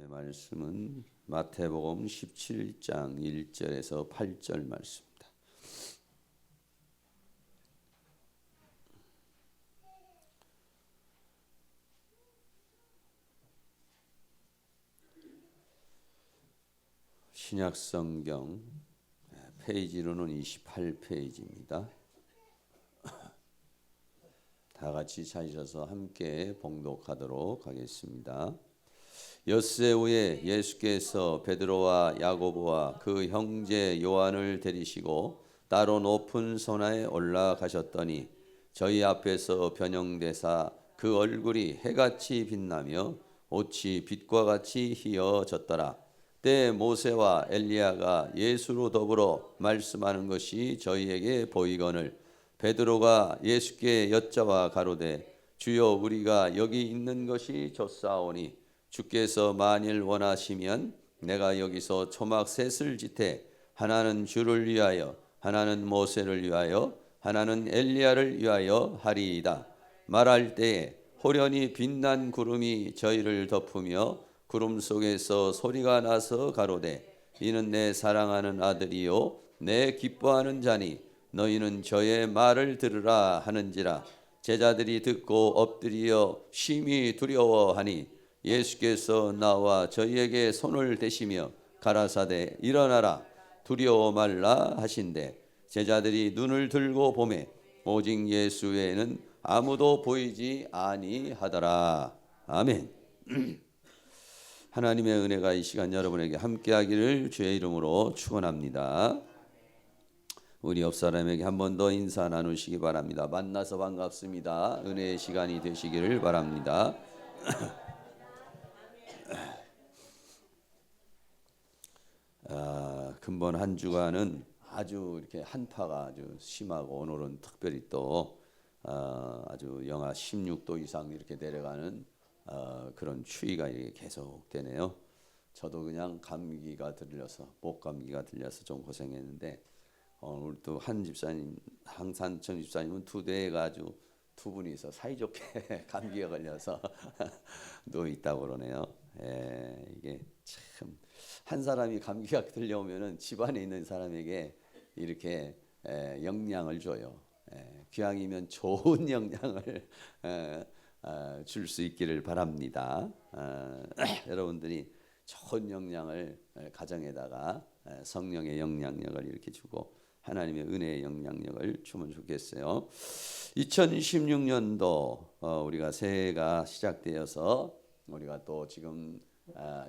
말씀은 마태복음 17장 1절에서 8절 말씀입니다. 신약성경 페이지로는 28페이지입니다. 다 같이 찾으셔서 함께 봉독하도록 하겠습니다. 엿새 후에 예수께서 베드로와 야고보와 그 형제 요한을 데리시고 따로 높은 선화에 올라가셨더니 저희 앞에서 변형되사 그 얼굴이 해같이 빛나며 옷이 빛과 같이 희어졌더라. 때 모세와 엘리야가 예수로 더불어 말씀하는 것이 저희에게 보이거늘 베드로가 예수께 여짜와 가로되 주여 우리가 여기 있는 것이 좋사오니 주께서 만일 원하시면 내가 여기서 초막 셋을 짓되 하나는 주를 위하여 하나는 모세를 위하여 하나는 엘리야를 위하여 하리이다. 말할 때에 호련히 빛난 구름이 저희를 덮으며 구름 속에서 소리가 나서 가로되 이는 내 사랑하는 아들이요 내 기뻐하는 자니 너희는 저의 말을 들으라 하는지라. 제자들이 듣고 엎드려 심히 두려워하니 예수께서 나와 저희에게 손을 대시며 가라사대 일어나라 두려워 말라 하신대 제자들이 눈을 들고 보매 오직 예수 외에는 아무도 보이지 아니하더라. 아멘. 하나님의 은혜가 이 시간 여러분에게 함께하기를 주의 이름으로 축원합니다. 우리 옆 사람에게 한 번 더 인사 나누시기 바랍니다. 만나서 반갑습니다. 은혜의 시간이 되시기를 바랍니다. 근본 한 주간은 아주 이렇게 한파가 아주 심하고 오늘은 특별히 또 아주 영하 16도 이상 이렇게 내려가는 그런 추위가 이렇게 계속 되네요. 저도 그냥 감기가 들려서 목 감기가 들려서 좀 고생했는데 오늘 또 한 집사님 항산천 집사님은 두 대가 아주 두 분이서 사이좋게 감기가 걸려서 누워 있다고 그러네요. 이게 참 한 사람이 감기가 들려오면은 집안에 있는 사람에게 이렇게 영향을 줘요. 귀향이면 좋은 영향을 줄 수 있기를 바랍니다. 여러분들이 좋은 영향을 가정에다가 성령의 영향력을 이렇게 주고 하나님의 은혜의 영향력을 주면 좋겠어요. 2016년도 우리가 새해가 시작되어서 우리가 또 지금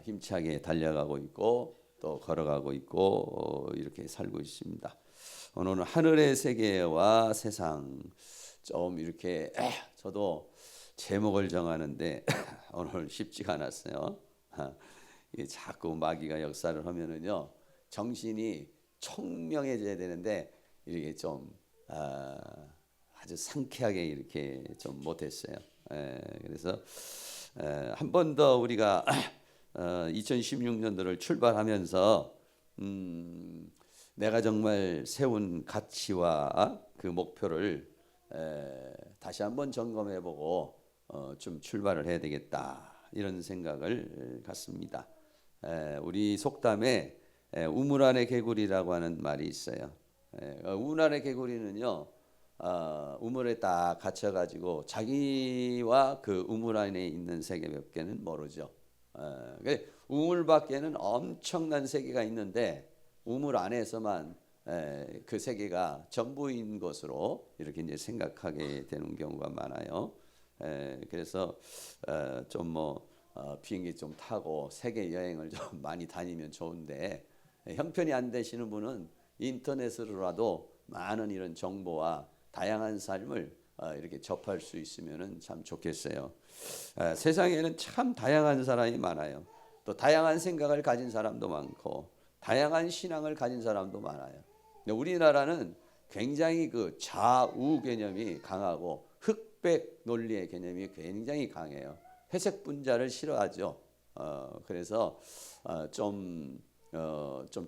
힘차게 달려가고 있고 또 걸어가고 있고 이렇게 살고 있습니다. 오늘은 하늘의 세계와 세상 좀 이렇게 저도 제목을 정하는데 오늘 쉽지가 않았어요. 이게 자꾸 마귀가 역사를 하면은요 정신이 총명해져야 되는데 이렇게 좀 아주 상쾌하게 이렇게 좀 못했어요. 그래서 한 번 더 우리가 2016년도를 출발하면서 내가 정말 세운 가치와 그 목표를 다시 한번 점검해보고 좀 출발을 해야 되겠다 이런 생각을 갖습니다. 우리 속담에 우물 안의 개구리라고 하는 말이 있어요. 우물 안의 개구리는요 우물에 딱 갇혀가지고 자기와 그 우물 안에 있는 세계밖에는 모르죠. 우물 밖에는 엄청난 세계가 있는데 우물 안에서만 그 세계가 전부인 것으로 이렇게 이제 생각하게 되는 경우가 많아요. 그래서 좀 비행기 좀 타고 세계 여행을 좀 많이 다니면 좋은데 형편이 안 되시는 분은 인터넷으로라도 많은 이런 정보와 다양한 삶을 이렇게 접할 수 있으면 참 좋겠어요. 세상에는 참 다양한 사람이 많아요. 또 다양한 생각을 가진 사람도 많고 다양한 신앙을 가진 사람도 많아요. 근데 우리나라는 굉장히 그 좌우 개념이 강하고 흑백 논리의 개념이 굉장히 강해요. 회색 분자를 싫어하죠. 그래서 좀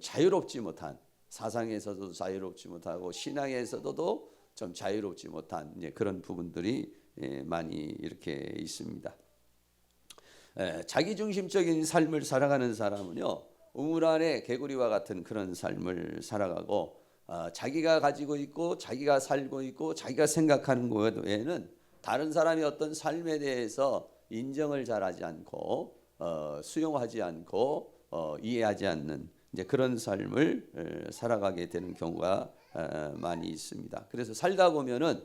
자유롭지 못한 사상에서도 자유롭지 못하고 신앙에서도 좀 자유롭지 못한 이제 그런 부분들이 많이 이렇게 있습니다. 자기중심적인 삶을 살아가는 사람은요, 우물 안에 개구리와 같은 그런 삶을 살아가고 자기가 가지고 있고 자기가 살고 있고 자기가 생각하는 것 외에는 다른 사람의 어떤 삶에 대해서 인정을 잘하지 않고 수용하지 않고 이해하지 않는 이제 그런 삶을 살아가게 되는 경우가 많이 있습니다. 그래서 살다 보면은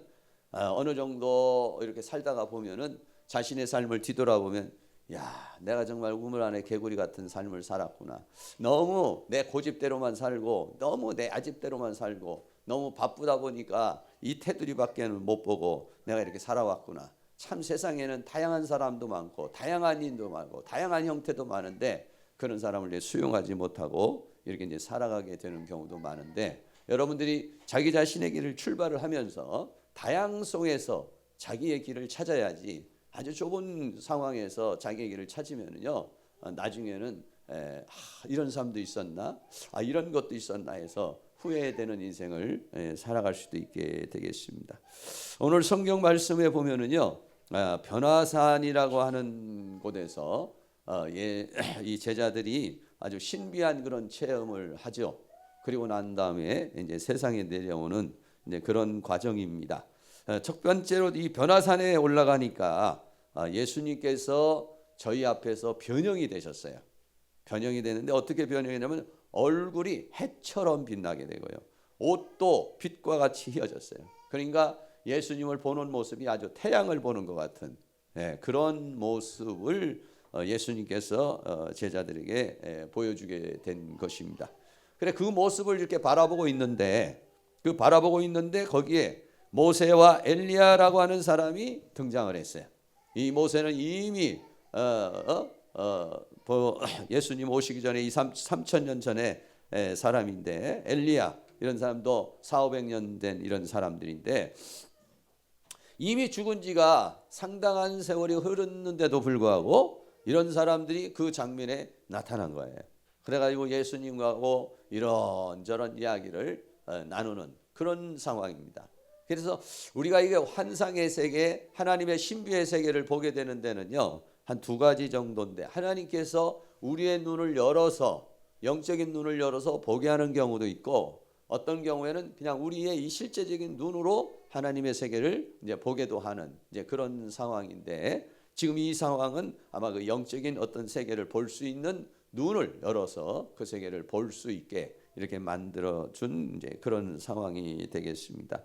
어느 정도 이렇게 살다가 보면은 자신의 삶을 뒤돌아보면, 야, 내가 정말 우물 안에 개구리 같은 삶을 살았구나. 너무 내 고집대로만 살고 너무 내 아집대로만 살고 너무 바쁘다 보니까 이 테두리밖에는 못 보고 내가 이렇게 살아왔구나. 참 세상에는 다양한 사람도 많고 다양한 인도 많고 다양한 형태도 많은데 그런 사람을 수용하지 못하고 이렇게 이제 살아가게 되는 경우도 많은데, 여러분들이 자기 자신의 길을 출발을 하면서 다양성에서 자기의 길을 찾아야지, 아주 좁은 상황에서 자기의 길을 찾으면요, 나중에는 이런 사람도 있었나, 이런 것도 있었나 해서 후회되는 인생을 살아갈 수도 있게 되겠습니다. 오늘 성경 말씀에 보면은요, 변화산이라고 하는 곳에서 이 제자들이 아주 신비한 그런 체험을 하죠. 그리고 난 다음에 이제 세상에 내려오는 이제 그런 과정입니다. 첫 번째로 이 변화산에 올라가니까 예수님께서 저희 앞에서 변형이 되셨어요. 변형이 되는데 어떻게 변형이냐면 얼굴이 해처럼 빛나게 되고요, 옷도 빛과 같이 휘어졌어요. 그러니까 예수님을 보는 모습이 아주 태양을 보는 것 같은 그런 모습을 예수님께서 제자들에게 보여주게 된 것입니다. 그래, 그 모습을 이렇게 바라보고 있는데 거기에 모세와 엘리야라고 하는 사람이 등장을 했어요. 이 모세는 이미 예수님 오시기 전에 3,000년 전에 사람인데, 엘리야 이런 사람도 400~500년 된 이런 사람들인데 이미 죽은 지가 상당한 세월이 흐르는데도 불구하고 이런 사람들이 그 장면에 나타난 거예요. 그래가지고 예수님하고 이런저런 이야기를 나누는 그런 상황입니다. 그래서 우리가 이게 환상의 세계, 하나님의 신비의 세계를 보게 되는 데는요, 한 두 가지 정도인데, 하나님께서 우리의 눈을 열어서, 영적인 눈을 열어서 보게 하는 경우도 있고, 어떤 경우에는 그냥 우리의 이 실제적인 눈으로 하나님의 세계를 이제 보게도 하는 이제 그런 상황인데, 지금 이 상황은 아마 그 영적인 어떤 세계를 볼 수 있는 눈을 열어서 그 세계를 볼 수 있게 이렇게 만들어 준 이제 그런 상황이 되겠습니다.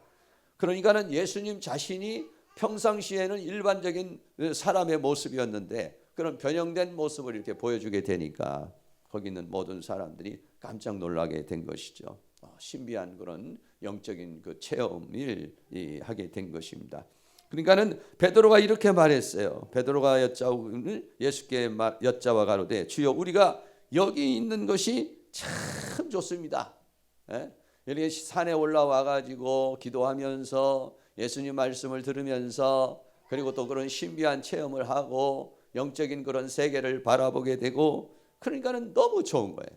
그러니까는 예수님 자신이 평상시에는 일반적인 사람의 모습이었는데 그런 변형된 모습을 이렇게 보여주게 되니까 거기 있는 모든 사람들이 깜짝 놀라게 된 것이죠. 신비한 그런 영적인 그 체험을 하게 된 것입니다. 그러니까는 베드로가 이렇게 말했어요. 베드로가 예수께 여짜와 가로되 주여 우리가 여기 있는 것이 참 좋습니다. 이렇게 산에 올라와 가지고 기도하면서 예수님 말씀을 들으면서 그리고 또 그런 신비한 체험을 하고 영적인 그런 세계를 바라보게 되고, 그러니까는 너무 좋은 거예요.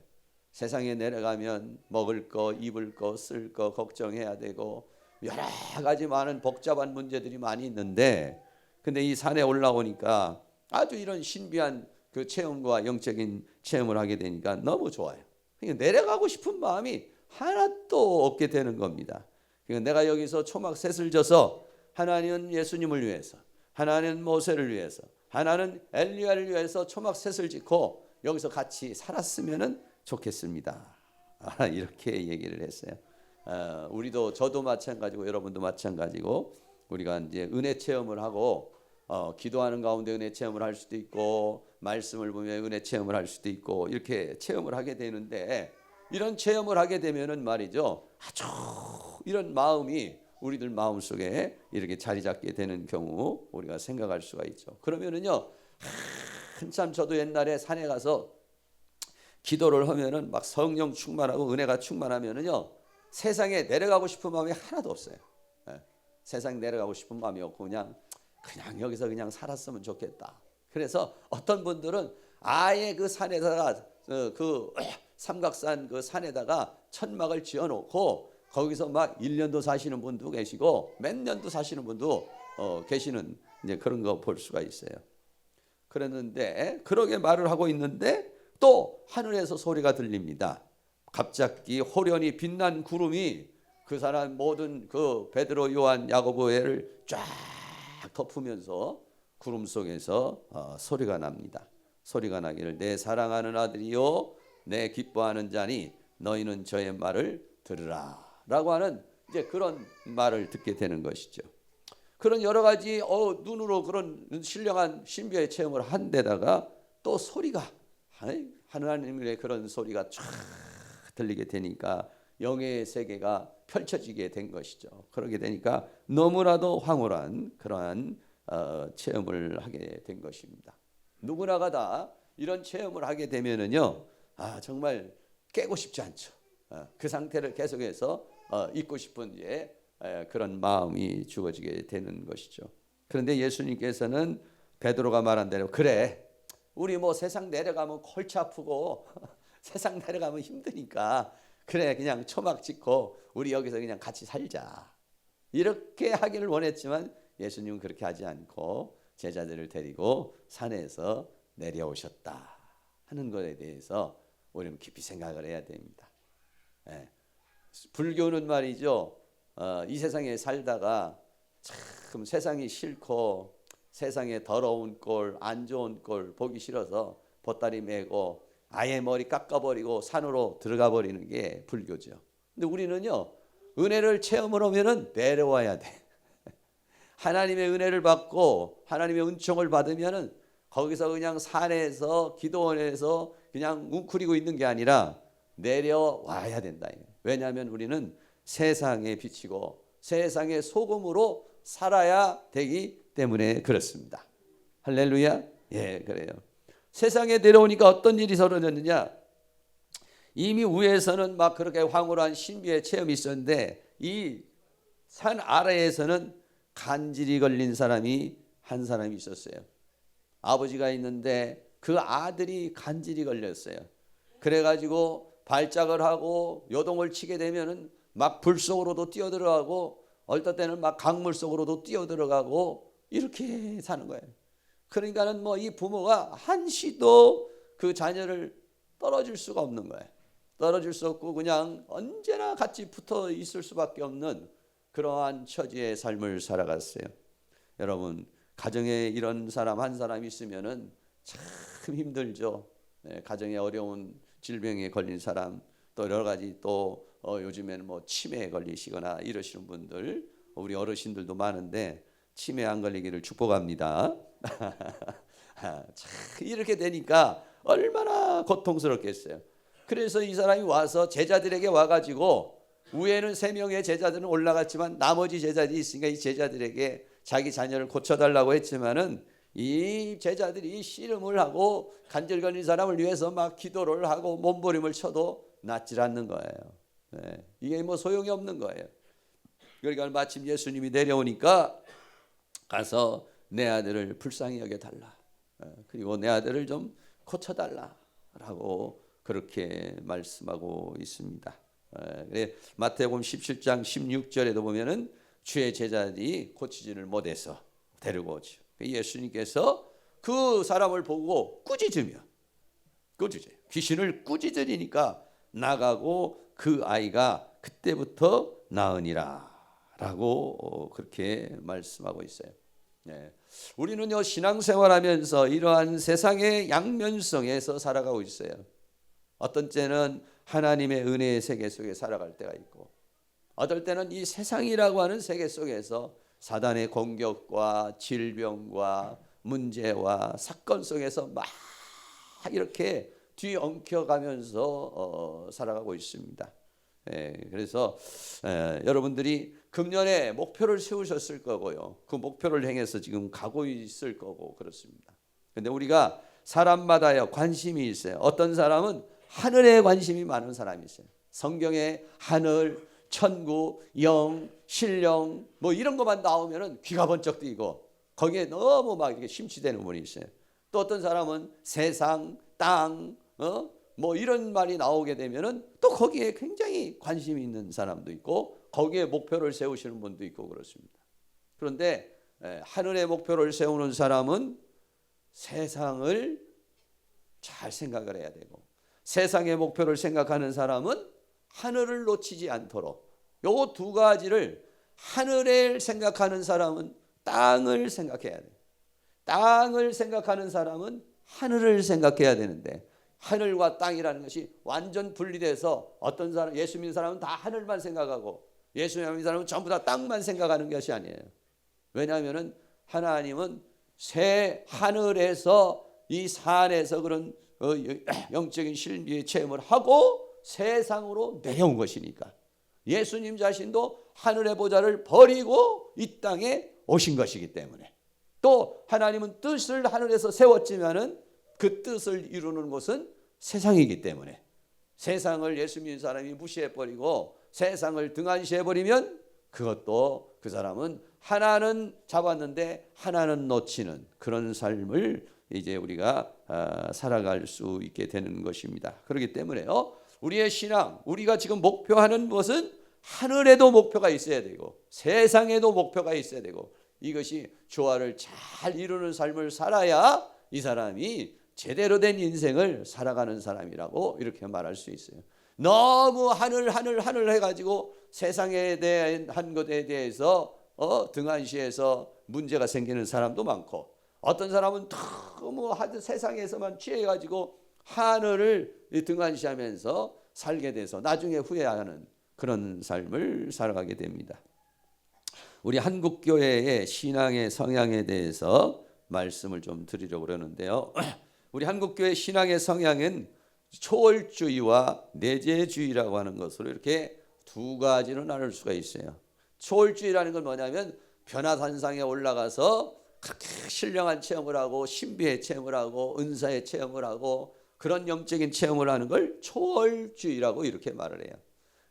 세상에 내려가면 먹을 거, 입을 거, 쓸 거 걱정해야 되고 여러 가지 많은 복잡한 문제들이 많이 있는데, 근데 이 산에 올라오니까 아주 이런 신비한 그 체험과 영적인 체험을 하게 되니까 너무 좋아요. 그러니까 내려가고 싶은 마음이 하나도 없게 되는 겁니다. 그러니까 내가 여기서 초막셋을 져서 하나님은 예수님을 위해서, 하나님은 모세를 위해서, 하나는 엘리야를 위해서 초막셋을 짓고 여기서 같이 살았으면 좋겠습니다. 이렇게 얘기를 했어요. 우리도, 저도 마찬가지고 여러분도 마찬가지고 우리가 이제 은혜 체험을 하고 기도하는 가운데 은혜 체험을 할 수도 있고 말씀을 보면 은혜 체험을 할 수도 있고 이렇게 체험을 하게 되는데, 이런 체험을 하게 되면은 말이죠, 아주 이런 마음이 우리들 마음속에 이렇게 자리 잡게 되는 경우 우리가 생각할 수가 있죠. 그러면은요, 한참 저도 옛날에 산에 가서 기도를 하면은 막 성령 충만하고 은혜가 충만하면은요, 세상에 내려가고 싶은 마음이 하나도 없어요. 세상 내려가고 싶은 마음이 없고 그냥 여기서 그냥 살았으면 좋겠다. 그래서 어떤 분들은 아예 그 산에다가 그 삼각산 그 산에다가 천막을 지어놓고 거기서 막 1년도 사시는 분도 계시고 몇 년도 사시는 분도 계시는 이제 그런 거 볼 수가 있어요. 그랬는데 그렇게 말을 하고 있는데 또 하늘에서 소리가 들립니다. 갑자기 호련히 빛난 구름이 그 사람 모든 그 베드로, 요한, 야고보를 쫙 덮으면서 구름 속에서 소리가 납니다. 소리가 나기를 내 사랑하는 아들이요 내 기뻐하는 자니 너희는 저의 말을 들으라 라고 하는 이제 그런 말을 듣게 되는 것이죠. 그런 여러 가지 눈으로 그런 신령한 신비의 체험을 한 데다가 또 소리가 하나님의 그런 소리가 쫙 들리게 되니까 영의 세계가 펼쳐지게 된 것이죠. 그러게 되니까 너무나도 황홀한 그러한 체험을 하게 된 것입니다. 누구나가 다 이런 체험을 하게 되면은요, 정말 깨고 싶지 않죠. 그 상태를 계속해서 있고 싶은 그런 마음이 주어지게 되는 것이죠. 그런데 예수님께서는 베드로가 말한 대로 그래, 우리 뭐 세상 내려가면 골치 아프고 세상 내려가면 힘드니까 그래 그냥 초막 짓고 우리 여기서 그냥 같이 살자 이렇게 하기를 원했지만 예수님은 그렇게 하지 않고 제자들을 데리고 산에서 내려오셨다 하는 것에 대해서 우리는 깊이 생각을 해야 됩니다. 불교는 말이죠, 이 세상에 살다가 참 세상이 싫고 세상에 더러운 꼴, 안 좋은 꼴 보기 싫어서 보따리 메고 아예 머리 깎아버리고 산으로 들어가 버리는 게 불교죠. 근데 우리는요, 은혜를 체험을 하면은 내려와야 돼. 하나님의 은혜를 받고 하나님의 은총을 받으면은 거기서 그냥 산에서 기도원에서 그냥 웅크리고 있는 게 아니라 내려와야 된다. 왜냐하면 우리는 세상에 비치고 세상의 소금으로 살아야 되기 때문에 그렇습니다. 할렐루야. 예, 그래요. 세상에 내려오니까 어떤 일이 벌어졌느냐? 이미 위에서는 막 그렇게 황홀한 신비의 체험이 있었는데 이 산 아래에서는 간질이 걸린 사람이 한 사람이 있었어요. 아버지가 있는데 그 아들이 간질이 걸렸어요. 그래가지고 발작을 하고 요동을 치게 되면은 막 불 속으로도 뛰어들어가고 어떨 때는 막 강물 속으로도 뛰어들어가고 이렇게 사는 거예요. 그러니까는 뭐 이 부모가 한시도 그 자녀를 떨어질 수가 없는 거예요. 떨어질 수 없고 그냥 언제나 같이 붙어 있을 수밖에 없는 그러한 처지의 삶을 살아갔어요. 여러분, 가정에 이런 사람 한 사람 있으면은 참 힘들죠. 가정에 어려운 질병에 걸린 사람, 또 여러 가지 또 요즘에는 뭐 치매에 걸리시거나 이러시는 분들, 우리 어르신들도 많은데 치매 안 걸리기를 축복합니다. 참 이렇게 되니까 얼마나 고통스럽겠어요. 그래서 이 사람이 와서 제자들에게 와가지고 위에는 3명의 제자들은 올라갔지만 나머지 제자들이 있으니까 이 제자들에게 자기 자녀를 고쳐달라고 했지만은 이 제자들이 씨름을 하고 간질 걸린 사람을 위해서 막 기도를 하고 몸부림을 쳐도 낫질 않는 거예요. 이게 뭐 소용이 없는 거예요. 그러니까 마침 예수님이 내려오니까 가서 내 아들을 불쌍히 여겨달라. 그리고 내 아들을 좀 고쳐달라라고 그렇게 말씀하고 있습니다. 마태복음 17장 16절에도 보면은 주의 제자들이 고치지를 못해서 데리고 오죠. 예수님께서 그 사람을 보고 꾸짖으며 귀신을 꾸짖으니까 나가고 그 아이가 그때부터 나으니라 라고 그렇게 말씀하고 있어요. 우리는요, 신앙생활하면서 이러한 세상의 양면성에서 살아가고 있어요. 어떤 때는 하나님의 은혜의 세계 속에 살아갈 때가 있고 어떨 때는 이 세상이라고 하는 세계 속에서 사단의 공격과 질병과 문제와 사건 속에서 막 이렇게 뒤엉켜가면서 살아가고 있습니다. 그래서 여러분들이 금년에 목표를 세우셨을 거고요. 그 목표를 향해서 지금 가고 있을 거고 그렇습니다. 그런데 우리가 사람마다요 관심이 있어요. 어떤 사람은 하늘에 관심이 많은 사람이 있어요. 성경에 하늘, 천국, 영, 신령 뭐 이런 것만 나오면은 귀가 번쩍 뜨이고 거기에 너무 막 이렇게 심취되는 분이 있어요. 또 어떤 사람은 세상, 땅, 뭐 이런 말이 나오게 되면은 또 거기에 굉장히 관심이 있는 사람도 있고 거기에 목표를 세우시는 분도 있고 그렇습니다. 그런데 하늘의 목표를 세우는 사람은 세상을 잘 생각을 해야 되고, 세상의 목표를 생각하는 사람은 하늘을 놓치지 않도록, 요 두 가지를, 하늘을 생각하는 사람은 땅을 생각해야 돼. 땅을 생각하는 사람은 하늘을 생각해야 되는데, 하늘과 땅이라는 것이 완전 분리돼서 어떤 사람, 예수 믿는 사람은 다 하늘만 생각하고 예수 믿는 사람은 전부 다 땅만 생각하는 것이 아니에요. 왜냐하면 하나님은 새 하늘에서, 이 산에서 그런 영적인 신비의 체험을 하고 세상으로 내려온 것이니까, 예수님 자신도 하늘의 보좌를 버리고 이 땅에 오신 것이기 때문에, 또 하나님은 뜻을 하늘에서 세웠지만은 그 뜻을 이루는 곳은 세상이기 때문에, 세상을 예수 믿는 사람이 무시해버리고 세상을 등한시해버리면 그것도, 그 사람은 하나는 잡았는데 하나는 놓치는 그런 삶을 이제 우리가 살아갈 수 있게 되는 것입니다. 그렇기 때문에요, 우리의 신앙, 우리가 지금 목표하는 것은 하늘에도 목표가 있어야 되고 세상에도 목표가 있어야 되고, 이것이 조화를 잘 이루는 삶을 살아야 이 사람이 제대로 된 인생을 살아가는 사람이라고 이렇게 말할 수 있어요. 너무 하늘 해가지고 세상에 대한 것에 대해서 등한시해서 문제가 생기는 사람도 많고, 어떤 사람은 너무 세상에서만 취해가지고 하늘을 등한시하면서 살게 돼서 나중에 후회하는 그런 삶을 살아가게 됩니다. 우리 한국교회의 신앙의 성향에 대해서 말씀을 좀 드리려고 그러는데요. 우리 한국교회 신앙의 성향은 초월주의와 내재주의라고 하는 것으로 이렇게 두 가지로 나눌 수가 있어요. 초월주의라는 건 뭐냐면, 변화산상에 올라가서 그렇게 신령한 체험을 하고 신비의 체험을 하고 은사의 체험을 하고 그런 영적인 체험을 하는 걸 초월주의라고 이렇게 말을 해요.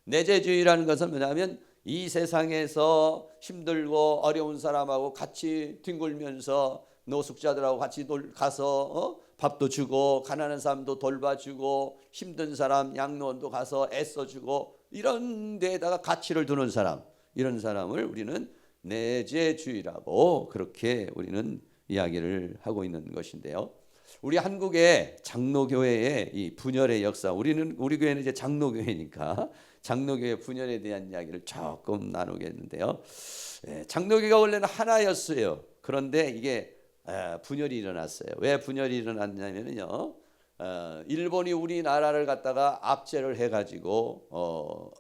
내재주의라는 것은 뭐냐면, 이 세상에서 힘들고 어려운 사람하고 같이 뒹굴면서 노숙자들하고 같이 가서 밥도 주고, 가난한 사람도 돌봐주고, 힘든 사람 양로원도 가서 애써주고, 이런 데에다가 가치를 두는 사람, 이런 사람을 우리는 내재주의라고 그렇게 우리는 이야기를 하고 있는 것인데요. 우리 한국의 장로교회의 이 분열의 역사, 우리 교회는 이제 장로교회니까 장로교회 분열에 대한 이야기를 조금 나누겠는데요. 장로교회가 원래는 하나였어요. 그런데 이게 분열이 일어났어요. 왜 분열이 일어났냐면요, 일본이 우리나라를 갖다가 압제를 해가지고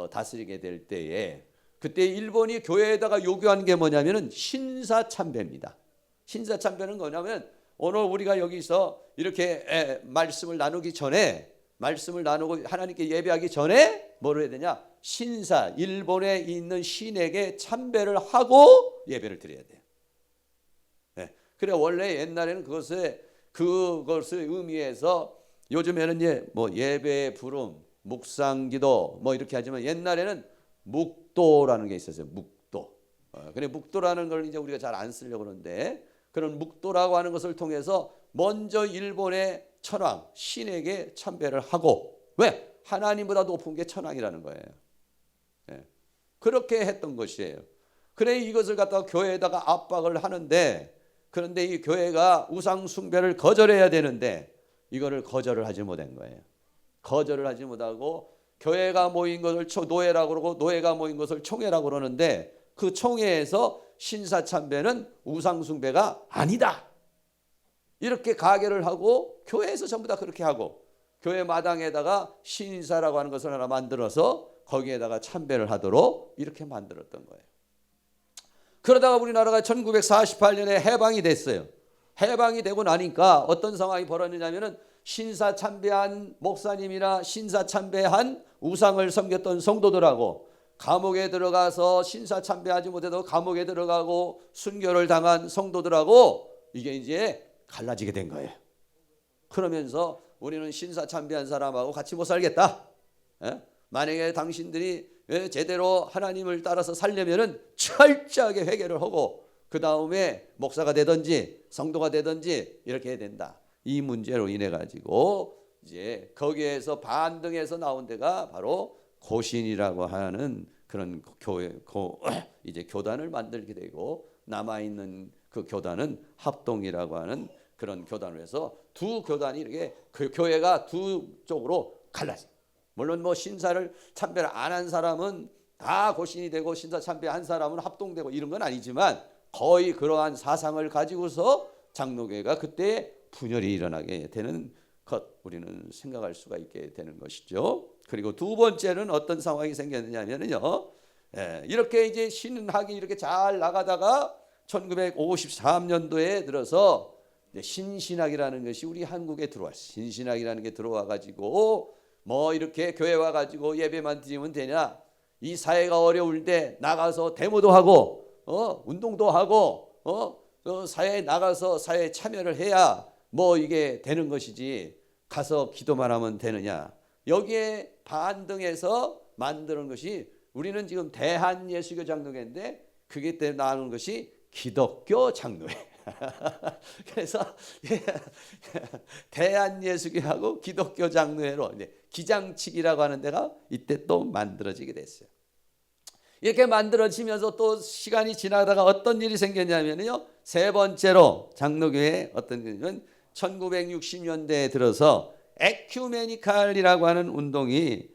다스리게 될 때에, 그때 일본이 교회에다가 요구한 게 뭐냐면은 신사참배입니다. 신사참배는 뭐냐면, 오늘 우리가 여기서 이렇게 말씀을 나누기 전에, 말씀을 나누고 하나님께 예배하기 전에 뭐를 해야 되냐? 신사, 일본에 있는 신에게 참배를 하고 예배를 드려야 돼요. 그래, 원래 옛날에는 그것을 의미해서, 요즘에는 뭐 예배 부름, 묵상기도 뭐 이렇게 하지만, 옛날에는 묵도라는 게 있었어요. 묵도. 그래, 묵도라는 걸 이제 우리가 잘 안 쓰려고 그러는데, 그런 묵도라고 하는 것을 통해서 먼저 일본의 천황 신에게 참배를 하고, 왜? 하나님보다 높은 게 천황이라는 거예요. 그렇게 했던 것이에요. 그래, 이것을 갖다가 교회에다가 압박을 하는데, 그런데 이 교회가 우상 숭배를 거절해야 되는데 이거를 거절을 하지 못한 거예요. 거절을 하지 못하고, 교회가 모인 것을 노예라고 그러고 노예가 모인 것을 총회라고 그러는데, 그 총회에서 신사참배는 우상 숭배가 아니다, 이렇게 가결을 하고, 교회에서 전부 다 그렇게 하고, 교회 마당에다가 신사라고 하는 것을 하나 만들어서 거기에다가 참배를 하도록 이렇게 만들었던 거예요. 그러다가 우리나라가 1948년에 해방이 됐어요. 해방이 되고 나니까 어떤 상황이 벌어지냐면은, 신사 참배한 목사님이나 신사 참배한 우상을 섬겼던 성도들하고, 감옥에 들어가서 신사 참배하지 못해도 감옥에 들어가고 순교를 당한 성도들하고 이게 이제 갈라지게 된 거예요. 그러면서 우리는 신사 참배한 사람하고 같이 못 살겠다. 만약에 당신들이 제대로 하나님을 따라서 살려면은 철저하게 회개를 하고 그 다음에 목사가 되든지 성도가 되든지 이렇게 해야 된다. 이 문제로 인해 가지고 이제 거기에서 반등해서 나온 데가 바로 고신이라고 하는 그런 이제 교단을 만들게 되고, 남아 있는 그 교단은 합동이라고 하는 그런 교단을 해서 두 교단이 이렇게 그 교회가 두 쪽으로 갈라져. 물론 뭐 신사를 참배를 안 한 사람은 다 고신이 되고 신사 참배한 사람은 합동되고 이런 건 아니지만 거의 그러한 사상을 가지고서 장로교회가 그때 분열이 일어나게 되는 것 우리는 생각할 수가 있게 되는 것이죠. 그리고 두 번째는 어떤 상황이 생겼느냐면요. 이렇게 이제 신학이 이렇게 잘 나가다가 1953년도에 들어서 신신학이라는 것이 우리 한국에 들어왔어요. 신신학이라는 게 들어와 가지고 뭐 이렇게 교회 와 가지고 예배만 드리면 되냐? 이 사회가 어려울 때 나가서 데모도 하고 운동도 하고 사회에 나가서 사회에 참여를 해야 뭐 이게 되는 것이지 가서 기도만 하면 되느냐? 여기에 반등해서 만드는 것이 우리는 지금 대한예수교 장로회인데 그게 때 나오는 것이 기독교 장로회. 그래서 대한예수교하고 기독교 장로회로 기장치기라고 하는 데가 이때 또 만들어지게 됐어요. 이렇게 만들어지면서 또 시간이 지나다가 어떤 일이 생겼냐면요. 세 번째로 장로교회 어떤 일이냐면 1960년대에 들어서 에큐메니칼이라고 하는 운동이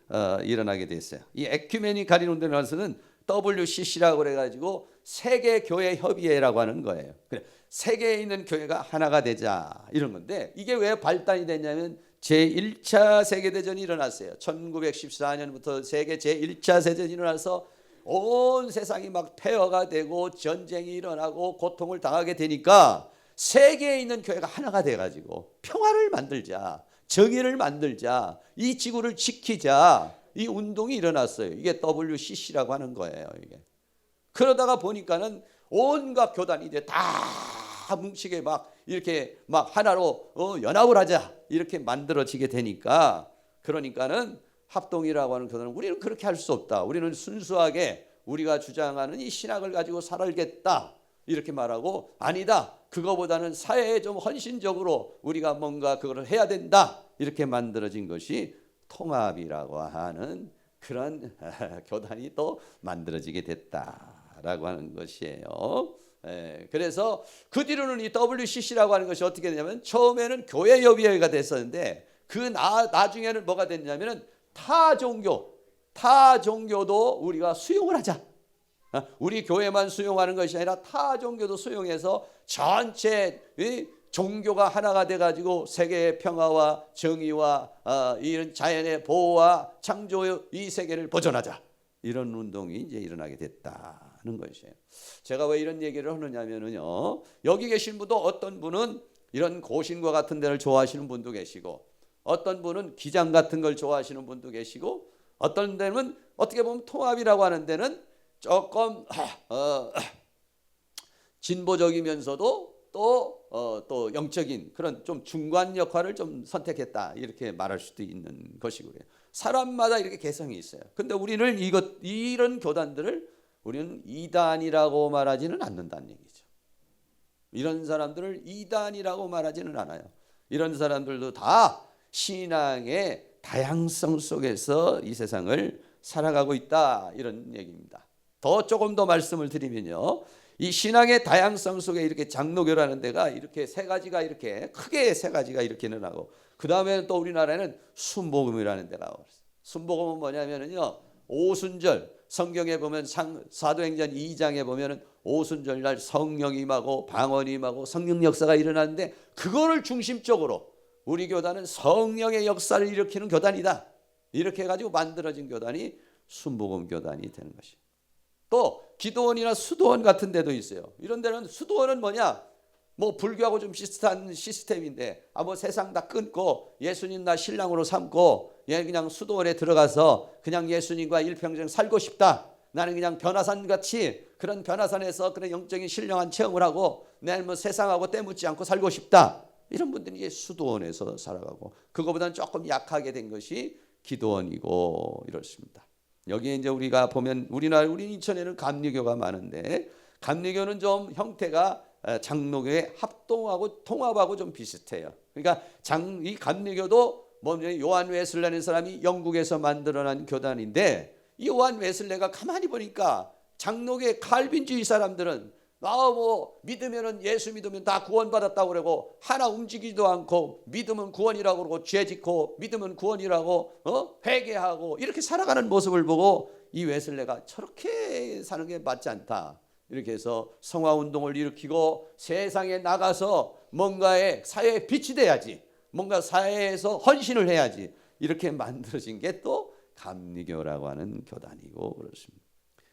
일어나게 됐어요. 이 에큐메니칼인 운동에서는 WCC라고 그래가지고 세계교회협의회라고 하는 거예요. 그래, 세계에 있는 교회가 하나가 되자 이런 건데 이게 왜 발단이 됐냐면 제1차 세계대전이 일어났어요. 1914년부터 세계 제1차 세대전이 일어나서 온 세상이 막 폐허가 되고 전쟁이 일어나고 고통을 당하게 되니까 세계에 있는 교회가 하나가 돼가지고 평화를 만들자, 정의를 만들자, 이 지구를 지키자 이 운동이 일어났어요. 이게 WCC라고 하는 거예요. 이게 그러다가 보니까는 온갖 교단이 이제 다 뭉치게 막 이렇게 막 하나로 연합을 하자 이렇게 만들어지게 되니까 그러니까는 합동이라고 하는 교단은 우리는 그렇게 할 수 없다. 우리는 순수하게 우리가 주장하는 이 신학을 가지고 살아야겠다. 이렇게 말하고 아니다. 그거보다는 사회에 좀 헌신적으로 우리가 뭔가 그거를 해야 된다. 이렇게 만들어진 것이 통합이라고 하는 그런 교단이 또 만들어지게 됐다라고 하는 것이에요. 그래서 그 뒤로는 이 WCC라고 하는 것이 어떻게 되냐면 처음에는 교회협의회가 됐었는데 그 나중에는 뭐가 됐냐면은 타종교도 우리가 수용을 하자. 우리 교회만 수용하는 것이 아니라 타종교도 수용해서 전체 종교가 하나가 돼가지고 세계의 평화와 정의와 이런 자연의 보호와 창조 이 세계를 보존하자. 이런 운동이 이제 일어나게 됐다는 것이에요. 제가 왜 이런 얘기를 하느냐면요. 여기 계신 분도 어떤 분은 이런 고신과 같은 데를 좋아하시는 분도 계시고 어떤 분은 기장 같은 걸 좋아하시는 분도 계시고 어떤 데는 어떻게 보면 통합이라고 하는 데는 조금 진보적이면서도 또 영적인 그런 좀 중간 역할을 좀 선택했다 이렇게 말할 수도 있는 것이고요. 사람마다 이렇게 개성이 있어요. 근데 우리는 이런 교단들을 우리는 이단이라고 말하지는 않는다는 얘기죠. 이런 사람들을 이단이라고 말하지는 않아요. 이런 사람들도 다 신앙의 다양성 속에서 이 세상을 살아가고 있다 이런 얘기입니다. 조금 더 말씀을 드리면요. 이 신앙의 다양성 속에 이렇게 장로교라는 데가 이렇게 세 가지가 이렇게 크게 세 가지가 이렇게 일어나고 그 다음에는 또 우리나라에는 순복음이라는 데가 있어요. 순복음은 뭐냐면요. 오순절 성경에 보면 사도행전 2장에 보면은 오순절 날 성령이 임하고 방언이 임하고 성령 역사가 일어나는데 그거를 중심적으로 우리 교단은 성령의 역사를 일으키는 교단이다. 이렇게 해가지고 만들어진 교단이 순복음 교단이 되는 것이에요. 또 기도원이나 수도원 같은 데도 있어요. 이런 데는 수도원은 뭐냐? 뭐 불교하고 좀 비슷한 시스템인데 뭐 세상 다 끊고 예수님 나 신랑으로 삼고 그냥 수도원에 들어가서 그냥 예수님과 일평생 살고 싶다. 나는 그냥 변화산 같이 그런 변화산에서 그런 영적인 신령한 체험을 하고 내가 뭐 세상하고 때묻지 않고 살고 싶다. 이런 분들이 이제 수도원에서 살아가고 그거보다는 조금 약하게 된 것이 기도원이고 이렇습니다. 여기에 이제 우리가 보면 우리 인천에는 감리교가 많은데 감리교는 좀 형태가 장로교의 합동하고 통합하고 좀 비슷해요. 그러니까 이 감리교도 뭐냐 요한 웨슬레라는 사람이 영국에서 만들어낸 교단인데 이 요한 웨슬레가 가만히 보니까 장로교의 칼빈주의 사람들은 뭐 믿으면은 예수 믿으면 다 구원받았다고 그러고 하나 움직이지도 않고 믿으면 구원이라고 그러고 죄 짓고 믿으면 구원이라고 회개하고 이렇게 살아가는 모습을 보고 이 웨슬레가 저렇게 사는 게 맞지 않다. 이렇게 해서 성화운동을 일으키고 세상에 나가서 뭔가의 사회에 빛이 돼야지. 뭔가 사회에서 헌신을 해야지. 이렇게 만들어진 게 또 감리교라고 하는 교단이고 그렇습니다.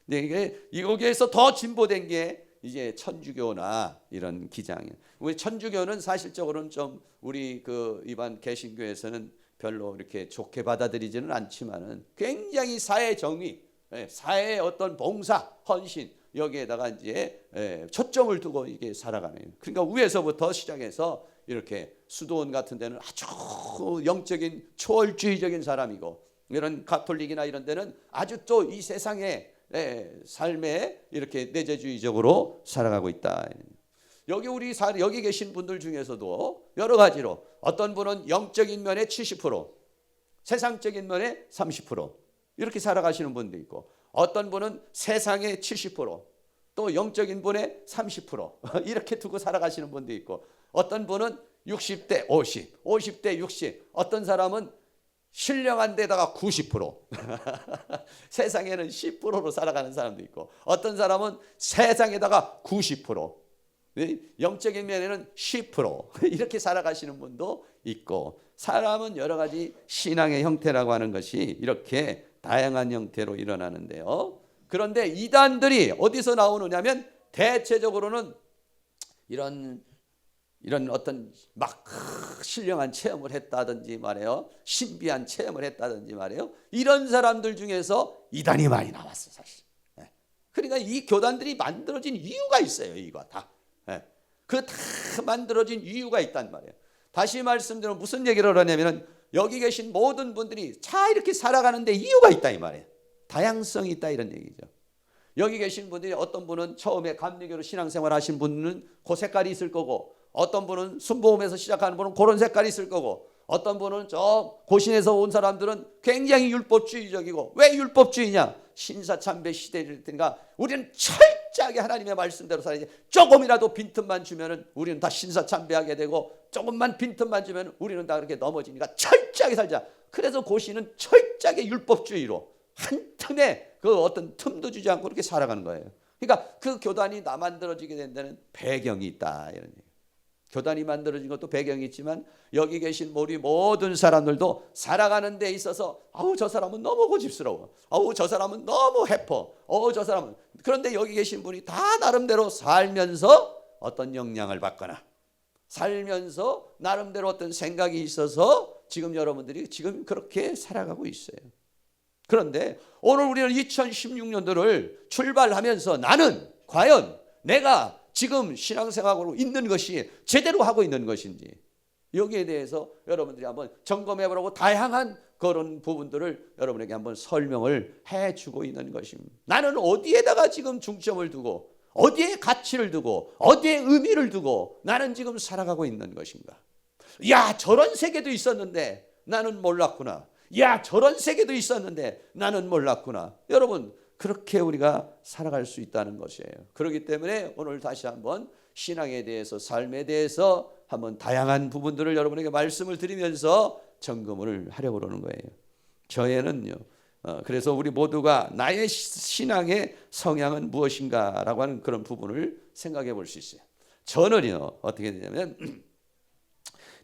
근데 이게 이거기에서 더 진보된 게 이제 천주교나 이런 기장이에요. 우리 천주교는 사실적으로는 좀 우리 그 일반 개신교에서는 별로 이렇게 좋게 받아들이지는 않지만은 굉장히 사회 정의, 사회의 어떤 봉사, 헌신 여기에다가 이제 초점을 두고 이게 살아가는. 그러니까 위에서부터 시작해서 이렇게 수도원 같은 데는 아주 영적인 초월주의적인 사람이고 이런 가톨릭이나 이런 데는 아주 또 이 세상에 삶에 이렇게 내재주의적으로 살아가고 있다. 여기 계신 분들 중에서도 여러 가지로 어떤 분은 영적인 면에 70%, 세상적인 면에 30% 이렇게 살아가시는 분도 있고 어떤 분은 세상에 70%, 또 영적인 분에 30% 이렇게 두고 살아가시는 분도 있고 어떤 분은 60대 50, 50대 60, 어떤 사람은 신령한 데다가 90% 세상에는 10%로 살아가는 사람도 있고 어떤 사람은 세상에다가 90% 영적인 면에는 10% 이렇게 살아가시는 분도 있고 사람은 여러 가지 신앙의 형태라고 하는 것이 이렇게 다양한 형태로 일어나는데요. 그런데 이단들이 어디서 나오느냐면 대체적으로는 이런 어떤 막 신령한 체험을 했다든지 말이에요. 신비한 체험을 했다든지 말이에요. 이런 사람들 중에서 이단이 많이 나왔어 사실. 그러니까 이 교단들이 만들어진 이유가 있어요. 이거 다. 그 다 만들어진 이유가 있단 말이에요. 다시 말씀드리면 무슨 얘기를 하냐면은 여기 계신 모든 분들이 다 이렇게 살아가는데 이유가 있다 이 말이에요. 다양성이 있다 이런 얘기죠. 여기 계신 분들이 어떤 분은 처음에 감리교로 신앙생활 하신 분은 그 색깔이 있을 거고 어떤 분은 순복음에서 시작하는 분은 그런 색깔이 있을 거고 어떤 분은 저 고신에서 온 사람들은 굉장히 율법주의적이고 왜 율법주의냐? 신사참배 시대일 테니까 우리는 철저하게 하나님의 말씀대로 살아야지. 조금이라도 빈틈만 주면은 우리는 다 신사참배하게 되고 조금만 빈틈만 주면 우리는 다 그렇게 넘어지니까 철저하게 살자. 그래서 고신은 철저하게 율법주의로 한 틈에 그 어떤 틈도 주지 않고 그렇게 살아가는 거예요. 그러니까 그 교단이 만들어지게 된 데는 배경이 있다 이런 얘기. 교단이 만들어진 것도 배경이 있지만 여기 계신 우리 모든 사람들도 살아가는 데 있어서 아우 저 사람은 너무 고집스러워. 아우 저 사람은 너무 해퍼. 저 사람은 그런데 여기 계신 분이 다 나름대로 살면서 어떤 영향을 받거나 살면서 나름대로 어떤 생각이 있어서 지금 여러분들이 지금 그렇게 살아가고 있어요. 그런데 오늘 우리는 2016년도를 출발하면서 나는 과연 내가 지금 신앙생활로 있는 것이 제대로 하고 있는 것인지 여기에 대해서 여러분들이 한번 점검해보라고 다양한 그런 부분들을 여러분에게 한번 설명을 해주고 있는 것입니다. 나는 어디에다가 지금 중점을 두고 어디에 가치를 두고 어디에 의미를 두고 나는 지금 살아가고 있는 것인가. 야 저런 세계도 있었는데 나는 몰랐구나. 야 저런 세계도 있었는데 나는 몰랐구나. 여러분 그렇게 우리가 살아갈 수 있다는 것이에요. 그렇기 때문에 오늘 다시 한번 신앙에 대해서 삶에 대해서 한번 다양한 부분들을 여러분에게 말씀을 드리면서 점검을 하려고 그러는 거예요. 저에는요. 그래서 우리 모두가 나의 신앙의 성향은 무엇인가라고 하는 그런 부분을 생각해 볼 수 있어요. 저는요. 어떻게 되냐면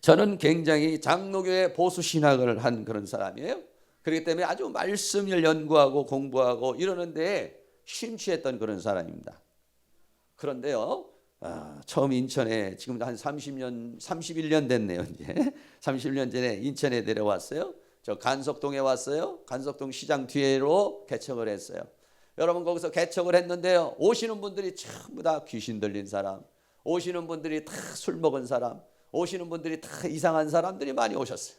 저는 굉장히 장로교의 보수 신학을 한 그런 사람이에요. 그렇기 때문에 아주 말씀을 연구하고 공부하고 이러는데 심취했던 그런 사람입니다. 그런데요, 처음 인천에 지금 한 31년 됐네요. 이제 31년 전에 인천에 내려왔어요. 저 간석동에 왔어요. 간석동 시장 뒤로 개척을 했어요. 여러분 거기서 개척을 했는데요. 오시는 분들이 전부 다 귀신 들린 사람, 오시는 분들이 다 술 먹은 사람, 오시는 분들이 다 이상한 사람들이 많이 오셨어요.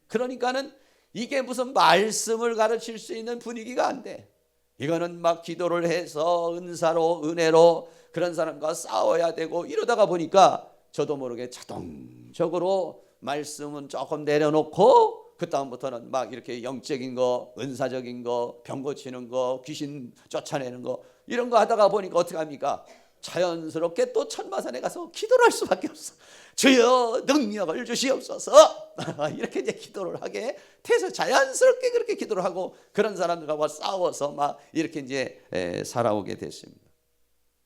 그러니까는 이게 무슨 말씀을 가르칠 수 있는 분위기가 안 돼. 이거는 막 기도를 해서 은사로 은혜로 그런 사람과 싸워야 되고 이러다가 보니까 저도 모르게 자동적으로 말씀은 조금 내려놓고 그 다음부터는 막 이렇게 영적인 거, 은사적인 거, 병 고치는 거, 귀신 쫓아내는 거 이런 거 하다가 보니까 어떻게 합니까? 자연스럽게 또 천마산에 가서 기도를 할 수밖에 없어. 주여 능력을 주시옵소서. 이렇게 이제 기도를 하게 돼서 자연스럽게 그렇게 기도를 하고 그런 사람들과 싸워서 막 이렇게 이제 살아오게 됐습니다.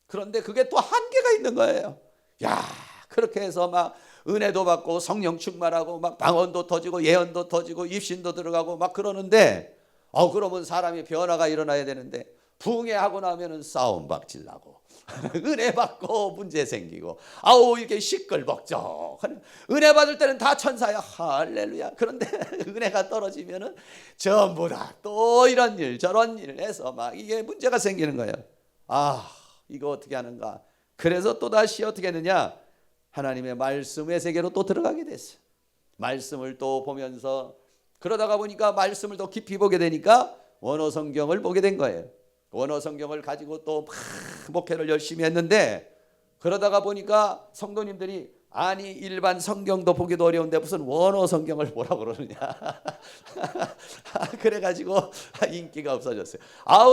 그런데 그게 또 한계가 있는 거예요. 야, 그렇게 해서 막 은혜도 받고 성령 충만하고 막 방언도 터지고 예언도 터지고 입신도 들어가고 막 그러는데 그러면 사람이 변화가 일어나야 되는데 붕해하고 나면은 싸움 박질 나고 은혜 받고 문제 생기고 이렇게 시끌벅적. 은혜 받을 때는 다 천사야. 할렐루야. 그런데 은혜가 떨어지면은 전부 다 또 이런 일 저런 일 해서 막 이게 문제가 생기는 거예요. 이거 어떻게 하는가. 그래서 또다시 어떻게 했느냐, 하나님의 말씀의 세계로 또 들어가게 됐어요. 말씀을 또 보면서 그러다가 보니까 말씀을 더 깊이 보게 되니까 원어 성경을 보게 된 거예요. 원어 성경을 가지고 또 막 목회를 열심히 했는데 그러다가 보니까 성도님들이 아니 일반 성경도 보기도 어려운데 무슨 원어 성경을 보라고 그러느냐. 그래가지고 인기가 없어졌어요.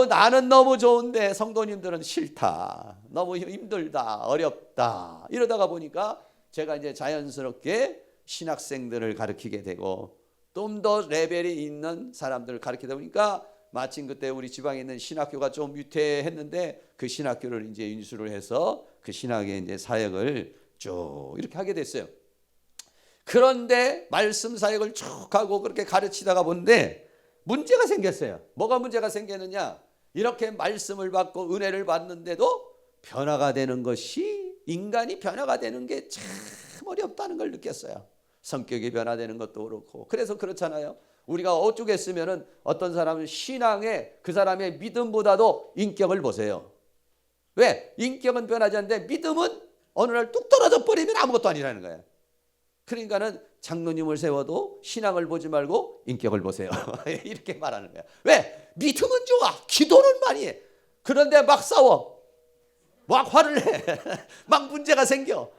나는 너무 좋은데 성도님들은 싫다, 너무 힘들다, 어렵다. 이러다가 보니까 제가 이제 자연스럽게 신학생들을 가르치게 되고 좀 더 레벨이 있는 사람들을 가르치다 보니까 마침 그때 우리 지방에 있는 신학교가 좀 위태했는데 그 신학교를 이제 인수를 해서 그 신학의 이제 사역을 쭉 이렇게 하게 됐어요. 그런데 말씀 사역을 쭉 하고 그렇게 가르치다가 보는데 문제가 생겼어요. 뭐가 문제가 생겼느냐? 이렇게 말씀을 받고 은혜를 받는데도 변화가 되는 것이, 인간이 변화가 되는 게 참 어렵다는 걸 느꼈어요. 성격이 변화되는 것도 그렇고. 그래서 그렇잖아요. 우리가 어쩌겠으면은 어떤 사람은 신앙에 그 사람의 믿음보다도 인격을 보세요. 왜? 인격은 변하지 않는데 믿음은 어느 날 뚝 떨어져 버리면 아무것도 아니라는 거예요. 그러니까는 장로님을 세워도 신앙을 보지 말고 인격을 보세요. 이렇게 말하는 거야. 왜? 믿음은 좋아, 기도는 많이 해. 그런데 막 싸워, 막 화를 내, 막 문제가 생겨.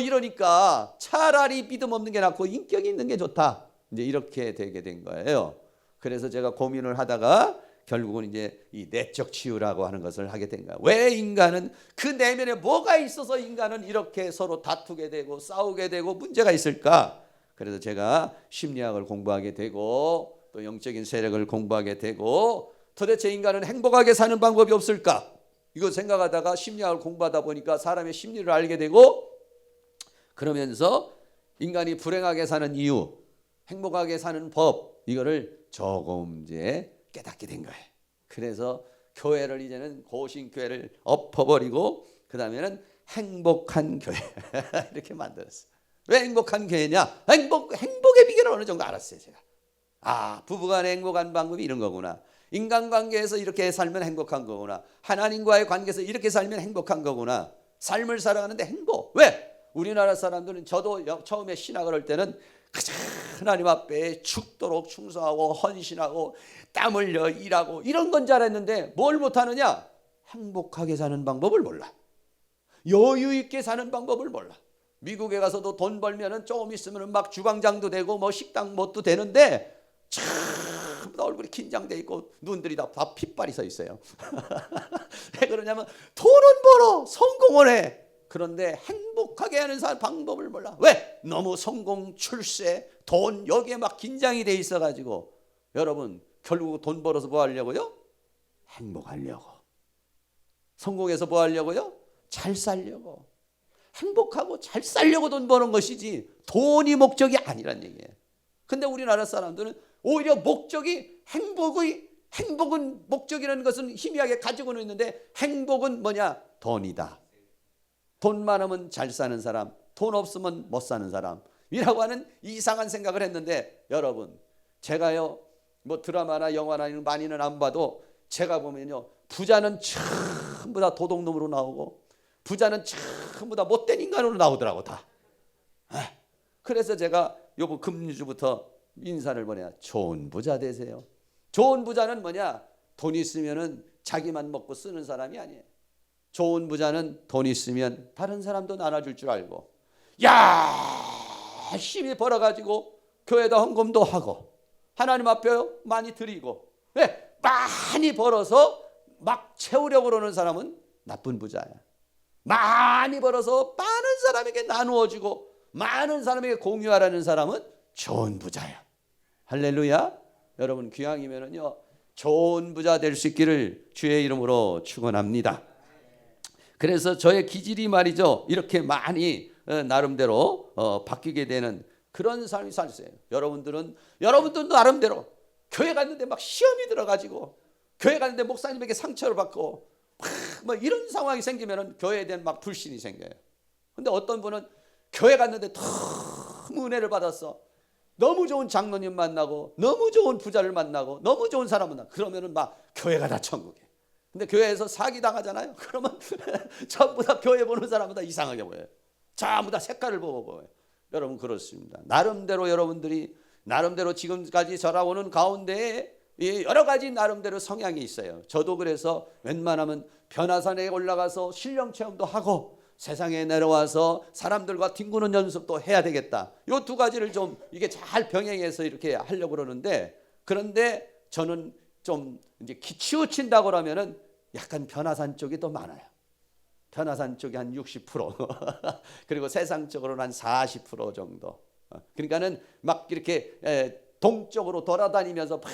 이러니까 차라리 믿음 없는 게 낫고 인격이 있는 게 좋다. 이제 이렇게 되게 된 거예요. 그래서 제가 고민을 하다가 결국은 이제 이 내적 치유라고 하는 것을 하게 된 거야. 왜 인간은 그 내면에 뭐가 있어서 인간은 이렇게 서로 다투게 되고 싸우게 되고 문제가 있을까? 그래서 제가 심리학을 공부하게 되고 또 영적인 세력을 공부하게 되고 도대체 인간은 행복하게 사는 방법이 없을까? 이거 생각하다가 심리학을 공부하다 보니까 사람의 심리를 알게 되고 그러면서 인간이 불행하게 사는 이유, 행복하게 사는 법, 이거를 조금 이제 깨닫게 된 거예요. 그래서 교회를 이제는 고신교회를 엎어버리고 그 다음에는 행복한 교회 이렇게 만들었어요. 왜 행복한 교회냐? 행복의 비결을 어느 정도 알았어요. 제가 부부간의 행복한 방법이 이런 거구나. 인간관계에서 이렇게 살면 행복한 거구나. 하나님과의 관계에서 이렇게 살면 행복한 거구나. 삶을 살아가는데 행복. 왜? 우리나라 사람들은, 저도 처음에 신학을 할 때는 가장 하나님 앞에 죽도록 충성하고 헌신하고 땀 흘려 일하고 이런 건 잘했는데 뭘 못하느냐? 행복하게 사는 방법을 몰라. 여유 있게 사는 방법을 몰라. 미국에 가서도 돈 벌면은 조금 있으면 막 주방장도 되고 뭐 식당 뭣도 되는데 참 얼굴이 긴장돼 있고 눈들이 다 핏발이 서 있어요. 왜 그러냐면 돈은 벌어, 성공을 해. 그런데 행복하게 하는 방법을 몰라. 왜? 너무 성공, 출세, 돈 여기에 막 긴장이 돼 있어가지고. 여러분 결국 돈 벌어서 뭐 하려고요? 행복하려고. 성공해서 뭐 하려고요? 잘 살려고. 행복하고 잘 살려고 돈 버는 것이지 돈이 목적이 아니란 얘기예요. 근데 우리나라 사람들은 오히려 목적이 행복은 목적이라는 것은 희미하게 가지고는 있는데 행복은 뭐냐? 돈이다. 돈 많으면 잘 사는 사람, 돈 없으면 못 사는 사람이라고 하는 이상한 생각을 했는데, 여러분 제가요 뭐 드라마나 영화나 많이는 안 봐도 제가 보면요 부자는 전부 다 도둑놈으로 나오고 부자는 전부 다 못된 인간으로 나오더라고 다. 그래서 제가 요번 금주부터 인사를 보내야 좋은 부자 되세요. 좋은 부자는 뭐냐? 돈 있으면은 자기만 먹고 쓰는 사람이 아니에요. 좋은 부자는 돈 있으면 다른 사람도 나눠줄 줄 알고 열심히 벌어가지고 교회다 헌금도 하고 하나님 앞에 많이 드리고. 왜? 많이 벌어서 막 채우려고 그러는 사람은 나쁜 부자야. 많이 벌어서 많은 사람에게 나누어주고 많은 사람에게 공유하라는 사람은 좋은 부자야. 할렐루야. 여러분 기왕이면은요 좋은 부자 될 수 있기를 주의 이름으로 축원합니다. 그래서 저의 기질이 말이죠 이렇게 많이 나름대로 바뀌게 되는 그런 삶이 살았어요. 여러분들도 나름대로 교회 갔는데 막 시험이 들어가지고 교회 갔는데 목사님에게 상처를 받고 뭐 이런 상황이 생기면은 교회에 대한 막 불신이 생겨요. 근데 어떤 분은 교회 갔는데 너무 은혜를 받았어. 너무 좋은 장로님 만나고 너무 좋은 부자를 만나고 너무 좋은 사람 만나고 그러면은 막 교회가 다 천국이에요. 근데 교회에서 사기 당하잖아요. 그러면 전부 다 교회 보는 사람은 다 이상하게 보여요. 전부 다 색깔을 보고 보여요. 여러분 그렇습니다. 나름대로 여러분들이 나름대로 지금까지 자라오는 가운데에 여러 가지 나름대로 성향이 있어요. 저도 그래서 웬만하면 변화산에 올라가서 신령 체험도 하고 세상에 내려와서 사람들과 뒹구는 연습도 해야 되겠다. 이 두 가지를 좀 이게 잘 병행해서 이렇게 하려고 그러는데 그런데 저는 좀 이제 치우친다고 그러면은 약간 변화산 쪽이 더 많아요. 변화산 쪽이 한 60% 그리고 세상적으로는 한 40% 정도. 그러니까는 막 이렇게 동쪽으로 돌아다니면서 막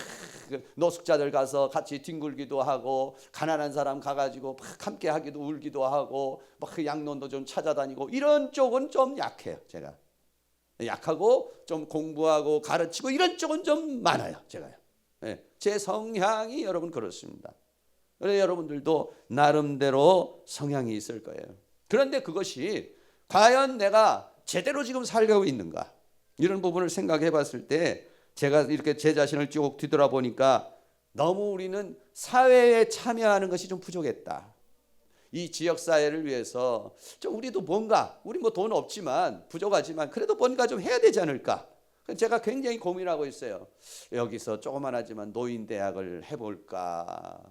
노숙자들 가서 같이 뒹굴기도 하고 가난한 사람 가가지고 막 함께 하기도 울기도 하고 막 그 양론도 좀 찾아다니고 이런 쪽은 좀 약해요. 제가 약하고 좀 공부하고 가르치고 이런 쪽은 좀 많아요. 제가요. 제 성향이 여러분 그렇습니다. 그래서 여러분들도 나름대로 성향이 있을 거예요. 그런데 그것이 과연 내가 제대로 지금 살고 있는가 이런 부분을 생각해 봤을 때 제가 이렇게 제 자신을 쭉 뒤돌아보니까 너무 우리는 사회에 참여하는 것이 좀 부족했다. 이 지역사회를 위해서 좀 우리도 뭔가 우리 뭐 돈 없지만 부족하지만 그래도 뭔가 좀 해야 되지 않을까. 제가 굉장히 고민하고 있어요. 여기서 조그만하지만 노인대학을 해볼까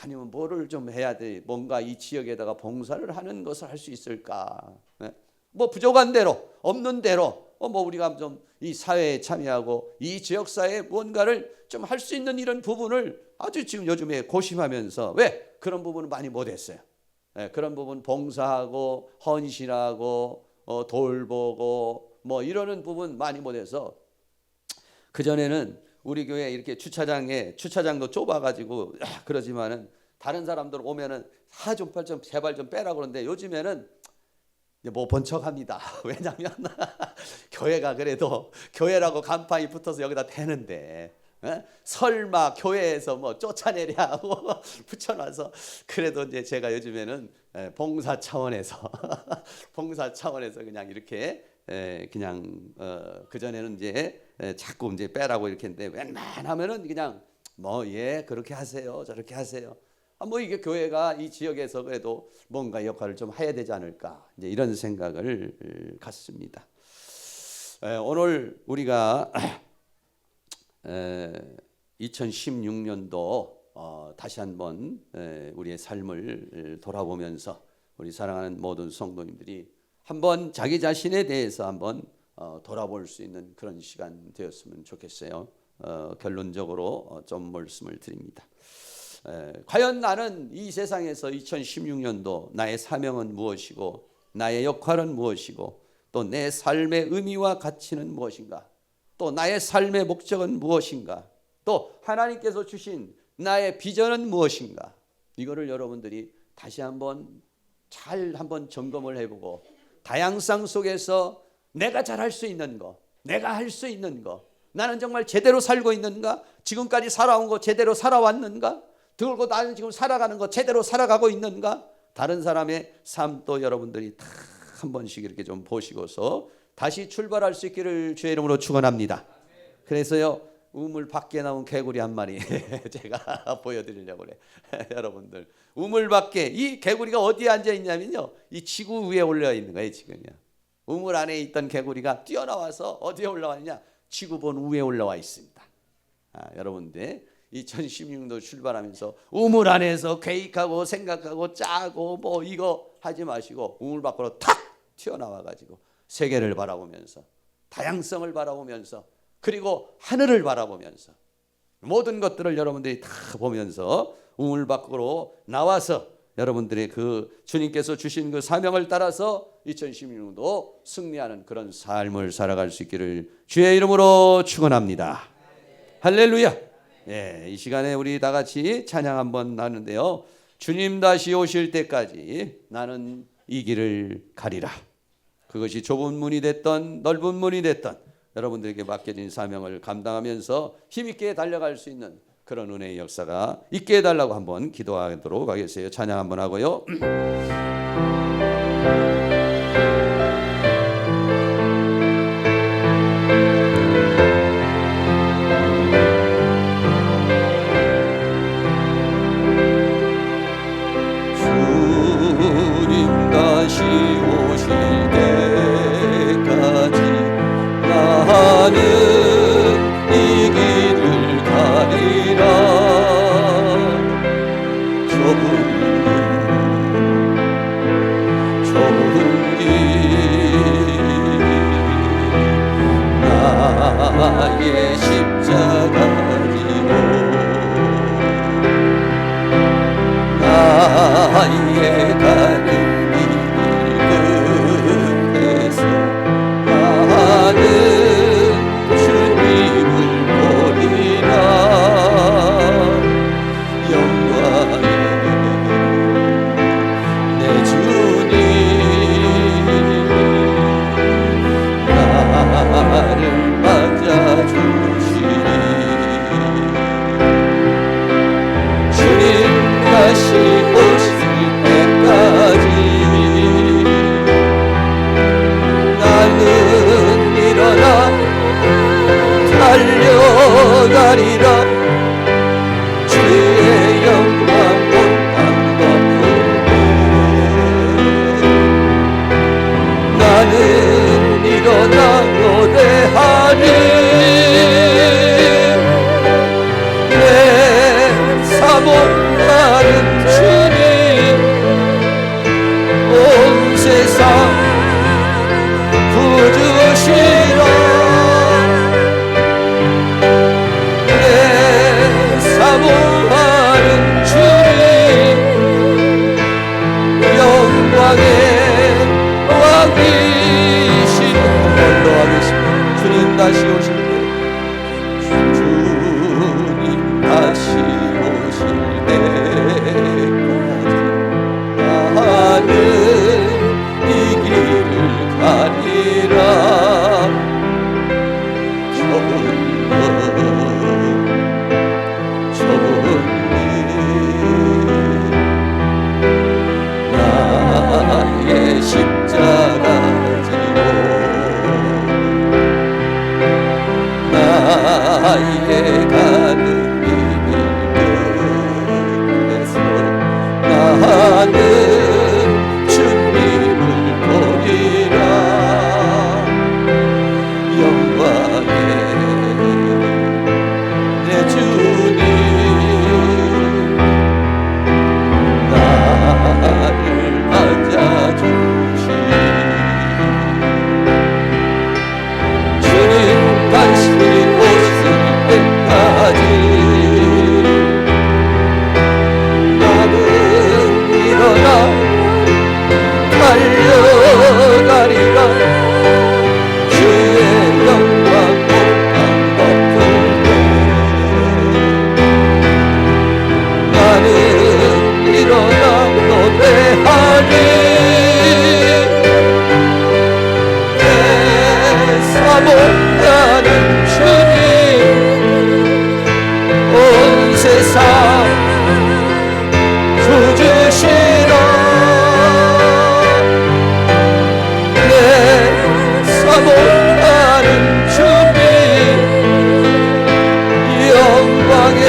아니면 뭐를 좀 해야 돼. 뭔가 이 지역에다가 봉사를 하는 것을 할 수 있을까. 뭐 부족한 대로 없는 대로 뭐 우리가 좀 이 사회에 참여하고 이 지역사회에 뭔가를 좀 할 수 있는 이런 부분을 아주 지금 요즘에 고심하면서 왜 그런 부분은 많이 못했어요. 그런 부분 봉사하고 헌신하고 돌보고 뭐 이러는 부분 많이 못해서 그전에는 우리 교회 이렇게 주차장도 좁아가지고 그러지만은 다른 사람들 오면은 좀 제발 좀 빼라 그러는데 요즘에는 뭐 번쩍합니다. 왜냐하면 교회가 그래도 교회라고 간판이 붙어서 여기다 대는데 설마 교회에서 뭐 쫓아내려 하고 붙여놔서 그래도 이제 제가 요즘에는 봉사 차원에서 그냥 이렇게 그냥 그 전에는 이제 자꾸 이제 빼라고 이렇게 했는데 웬만하면은 그냥 뭐 그렇게 하세요 저렇게 하세요. 뭐 이게 교회가 이 지역에서 그래도 뭔가 역할을 좀 해야 되지 않을까 이제 이런 생각을 갖습니다. 오늘 우리가 2016년도 다시 한번 우리의 삶을 돌아보면서 우리 사랑하는 모든 성도님들이 한번 자기 자신에 대해서 한번 돌아볼 수 있는 그런 시간 되었으면 좋겠어요. 결론적으로 좀 말씀을 드립니다. 과연 나는 이 세상에서 2016년도 나의 사명은 무엇이고 나의 역할은 무엇이고 또 내 삶의 의미와 가치는 무엇인가 또 나의 삶의 목적은 무엇인가 또 하나님께서 주신 나의 비전은 무엇인가 이거를 여러분들이 다시 한번 잘 한번 점검을 해보고 다양성 속에서 내가 잘할 수 있는 거 내가 할 수 있는 거 나는 정말 제대로 살고 있는가 지금까지 살아온 거 제대로 살아왔는가 그리고 나는 지금 살아가는 거 제대로 살아가고 있는가 다른 사람의 삶도 여러분들이 다 한 번씩 이렇게 좀 보시고서 다시 출발할 수 있기를 주의 이름으로 축원합니다. 그래서요 우물 밖에 나온 개구리 한 마리 제가 보여드리려고 그래. 여러분들 우물 밖에 이 개구리가 어디에 앉아 있냐면요 이 지구 위에 올려 있는 거예요. 지금요 우물 안에 있던 개구리가 뛰어나와서 어디에 올라왔냐 지구본 위에 올라와 있습니다. 여러분들 2016년 출발하면서 우물 안에서 계획하고 생각하고 짜고 뭐 이거 하지 마시고 우물 밖으로 탁 튀어나와가지고 세계를 바라보면서 다양성을 바라보면서 그리고 하늘을 바라보면서 모든 것들을 여러분들이 다 보면서 우물 밖으로 나와서 여러분들의 그 주님께서 주신 그 사명을 따라서 2016년도 승리하는 그런 삶을 살아갈 수 있기를 주의 이름으로 축원합니다. 할렐루야. 예, 이 시간에 우리 다 같이 찬양 한번 하는데요. 주님 다시 오실 때까지 나는 이 길을 가리라. 그것이 좁은 문이 됐던 넓은 문이 됐던 여러분들에게 맡겨진 사명을 감당하면서 힘있게 달려갈 수 있는 그런 은혜의 역사가 있게 해달라고 한번 기도하도록 하겠어요. 찬양 한번 하고요. 주님 다시 오실 때까지 나는 이 길을 가리라. 좁은 길 나의 십자가 지고 나의 가는 길 끝에서 나는 주님을 보리라. 영광의 내 주님 나를 맞아주시니 주님 다시 오실 때까지 나는 일어나 달려가리라. 주의 영광 온 땅 덮으네. 나는 일어나 노래하리. 내 사모하는 주님 온 세상 구주시라. 내 사모하는 주님 영광의 왕이신 홀로 하겠습니다. 주님 다시 오실 때 주님 다시 오실 때까지 나는 이 길을 가리라. 좁은 길 나의 십자가 지고 나의 가는 이 길 끝에서 나는 주님을 보리라. 영광의 내 주님 나를 맞아주시니 주님 다시 오실 때까지 나는 일어나 달려가리라. 주의 영광 온 땅 덮으네. 나는 일어나 노래하리. 내 사모하는 주님 온 세상 구주시라. 내 사모하는 주님 영광의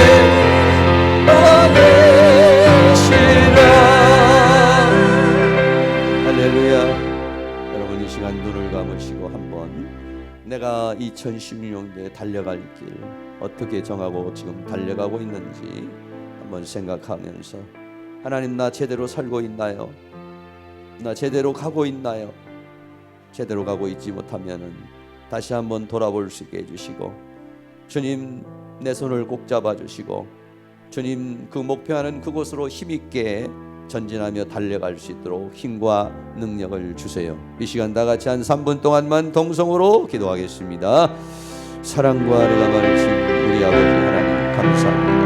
왕이시라. 할렐루야. 여러분 이 시간 눈을 감으시고 한번 내가 2016년도에 달려갈 길 어떻게 정하고 지금 달려가고 있는지 한번 생각하면서 하나님 나 제대로 살고 있나요? 나 제대로 가고 있나요? 제대로 가고 있지 못하면은 다시 한번 돌아볼 수 있게 해주시고 주님 내 손을 꼭 잡아주시고 주님 그 목표하는 그곳으로 힘있게 전진하며 달려갈 수 있도록 힘과 능력을 주세요. 이 시간 다 같이 한 3분 동안만 동성으로 기도하겠습니다. 사랑과 은혜가 많으신 우리 아버지 하나님 감사합니다.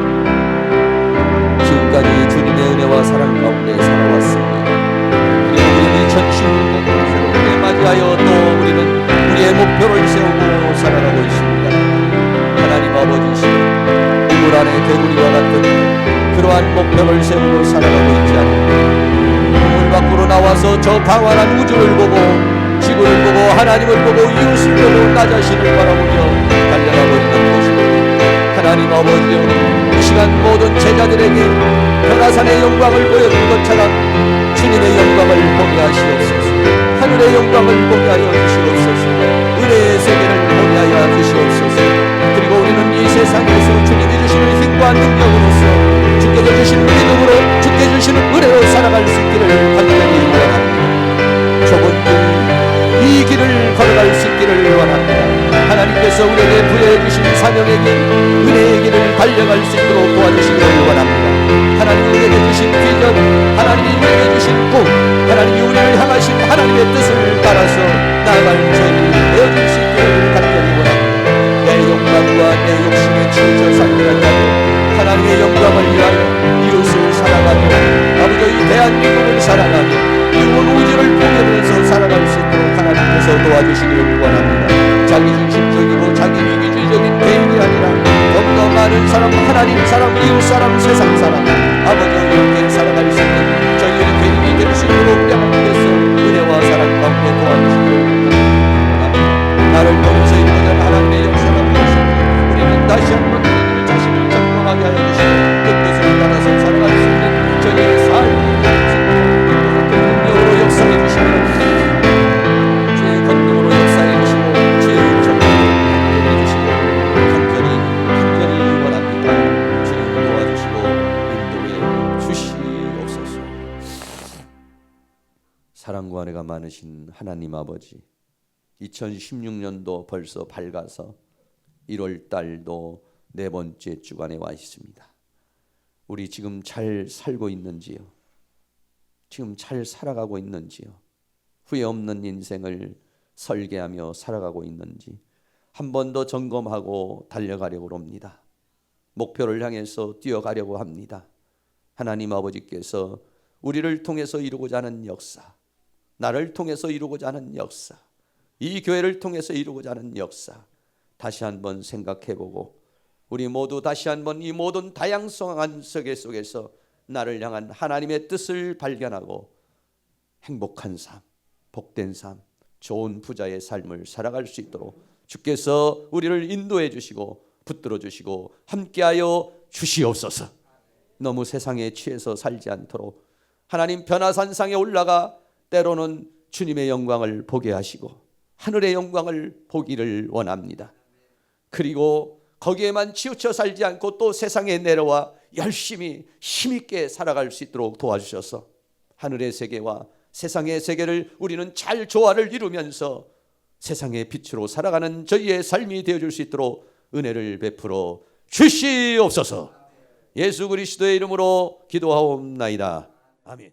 지금까지 주님의 은혜와 사랑 가운데 살아왔습니다. 우리는 2016년을 새롭게 맞이하여 또 우리는 우리의 목표를 세우고 살아가고 있습니다. 하나님 아버지, 우물 안에 개구리와 같은 그러한 목표를 세우고 살아가고 있지 않습니다. 우물 밖으로 나와서 저 방황한 우주를 보고, 지구를 보고, 하나님을 보고, 이웃을 보고, 나 자신을 바라보며 달려가고 있는 것입니다. 하나님 아버지여, 이 시간 모든 제자들에게 변화산의 영광을 보여준 것처럼 주님의 영광을 보게 하시옵소서. 하늘의 영광을 보게 하여 주시옵소서. 은혜의 세계를 보게 하여 주시옵소서. 그리고 우리는 이 세상에서 주님이 주시는 힘과 능력으로서, 주께서 주시는 믿음으로, 주께 주시는 은혜로 살아갈 수 있기를 간절히 원합니다. 좁은 길, 이 길을 걸어갈 수 있기를 원합니다. 하나님께서 우리에게 부여해 주신 사명의 길, 은혜의 길을 달려갈 수 있도록 도와주시기를 원합니다. 하나님이 우리에게 주신 비전, 하나님이 우리에게 주신 꿈, 하나님이 우리를 향하신 하나님의 뜻을 따라서 나아갈 저희를 내어줄 수 있기를 간절히 원합니다. 내 욕망과 내 욕심에 치우쳐 살지 않고 하나님의 영광을 위하여 이웃을 사랑하며, 아버지 이 대한민국을 사랑하며 이 온 우주를 보면서 살아갈 수 있도록 하나님께서 도와주시기를 원합니다. 자기중심적이고 자기 위기주의적인 개인이 아니라 더 많은 사람, 하나님 사람, 이웃 사람, 세상 사람, 아버지 이렇게 살아갈 수 있는 저희의 개인이 될 수 있도록 하나님께서 은혜와 사랑 가운데 도와주시기를 원합니다. 나를 통해서 이루어진 하나님의 역사가 무엇인지 우리는 다시 한번 우리 자신을 점검하게 하여 주시고 그 뜻을 따라서 살아갈 수 있는 저희의 삶을 그 능력으로 역사해 주시고, 주의 권능으로 역사해 주시고, 주의 정령으로 인도해 주시고, 간절히 원합니다. 주님 도와주시고 인도해 주시옵소서. 사랑과 은혜가 많으신 하나님 아버지, 2016년도 벌써 밝아서 1월 달도 네 번째 주간에 와 있습니다. 우리 지금 잘 살고 있는지요? 지금 잘 살아가고 있는지요? 후회 없는 인생을 설계하며 살아가고 있는지 한 번 더 점검하고 달려가려고 합니다. 목표를 향해서 뛰어가려고 합니다. 하나님 아버지께서 우리를 통해서 이루고자 하는 역사, 나를 통해서 이루고자 하는 역사, 이 교회를 통해서 이루고자 하는 역사 다시 한번 생각해보고, 우리 모두 다시 한번 이 모든 다양성한 세계 속에서 나를 향한 하나님의 뜻을 발견하고 행복한 삶, 복된 삶, 좋은 부자의 삶을 살아갈 수 있도록 주께서 우리를 인도해 주시고 붙들어 주시고 함께하여 주시옵소서. 너무 세상에 취해서 살지 않도록 하나님 변화산상에 올라가 때로는 주님의 영광을 보게 하시고 하늘의 영광을 보기를 원합니다. 그리고 거기에만 치우쳐 살지 않고 또 세상에 내려와 열심히 힘있게 살아갈 수 있도록 도와주셔서 하늘의 세계와 세상의 세계를 우리는 잘 조화를 이루면서 세상의 빛으로 살아가는 저희의 삶이 되어줄 수 있도록 은혜를 베풀어 주시옵소서. 예수 그리스도의 이름으로 기도하옵나이다. 아멘.